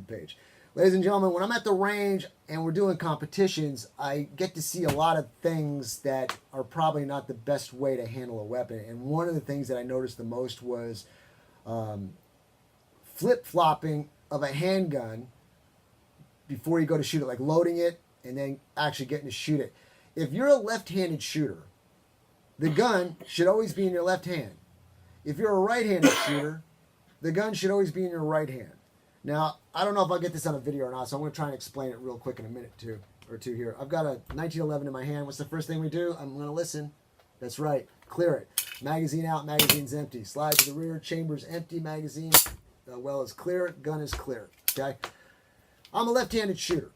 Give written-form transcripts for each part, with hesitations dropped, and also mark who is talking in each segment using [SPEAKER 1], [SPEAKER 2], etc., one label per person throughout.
[SPEAKER 1] YouTube page. Ladies and gentlemen, when I'm at the range and we're doing competitions, I get to see a lot of things that are probably not the best way to handle a weapon. And one of the things that I noticed the most was flip-flopping of a handgun before you go to shoot it, like loading it and then actually getting to shoot it. If you're a left-handed shooter, the gun should always be in your left hand. If you're a right-handed shooter, the gun should always be in your right hand. Now, I don't know if I'll get this on a video or not, so I'm going to try and explain it real quick in a minute or two here. I've got a 1911 in my hand. What's the first thing we do? I'm going to listen. That's right. Clear it. Magazine out, magazine's empty. Slide to the rear, chamber's empty, magazine well is clear, gun is clear. Okay? I'm a left-handed shooter.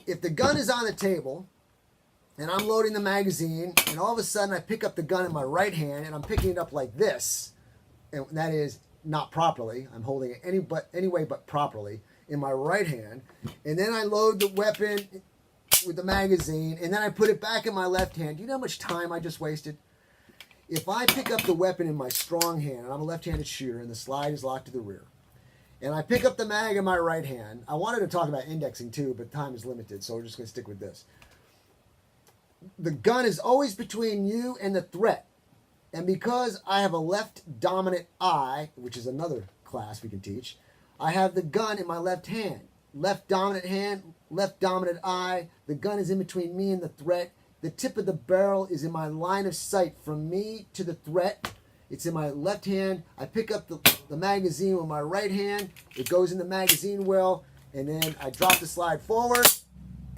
[SPEAKER 1] If the gun is on the table and I'm loading the magazine and all of a sudden I pick up the gun in my right hand and I'm picking it up like this, and that is not properly, I'm holding it anyway but properly in my right hand, and then I load the weapon with the magazine and then I put it back in my left hand. Do you know how much time I just wasted? If I pick up the weapon in my strong hand, and I'm a left-handed shooter and the slide is locked to the rear, and I pick up the mag in my right hand, I wanted to talk about indexing too, but time is limited, so we're just going to stick with this. The gun is always between you and the threat. And because I have a left dominant eye, which is another class we can teach, I have the gun in my left hand. Left dominant hand, left dominant eye. The gun is in between me and the threat. The tip of the barrel is in my line of sight from me to the threat. It's in my left hand. I pick up the magazine with my right hand. It goes in the magazine well, and then I drop the slide forward,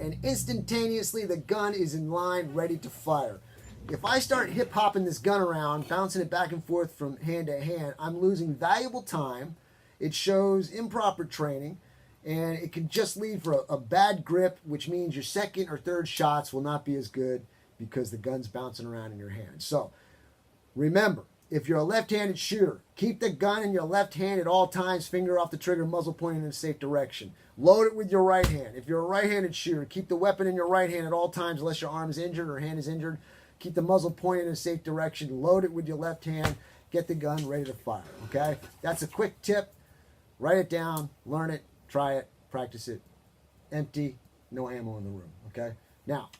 [SPEAKER 1] and instantaneously the gun is in line, ready to fire. If I start hip-hopping this gun around, bouncing it back and forth from hand to hand, I'm losing valuable time. It shows improper training, and it can just lead for a bad grip, which means your second or third shots will not be as good because the gun's bouncing around in your hand. So remember, if you're a left-handed shooter, keep the gun in your left hand at all times, finger off the trigger, muzzle pointing in a safe direction. Load it with your right hand. If you're a right-handed shooter, keep the weapon in your right hand at all times unless your arm is injured or hand is injured. Keep the muzzle pointed in a safe direction. Load it with your left hand. Get the gun ready to fire, okay? That's a quick tip. Write it down. Learn it. Try it. Practice it. Empty. No ammo in the room, okay? Now,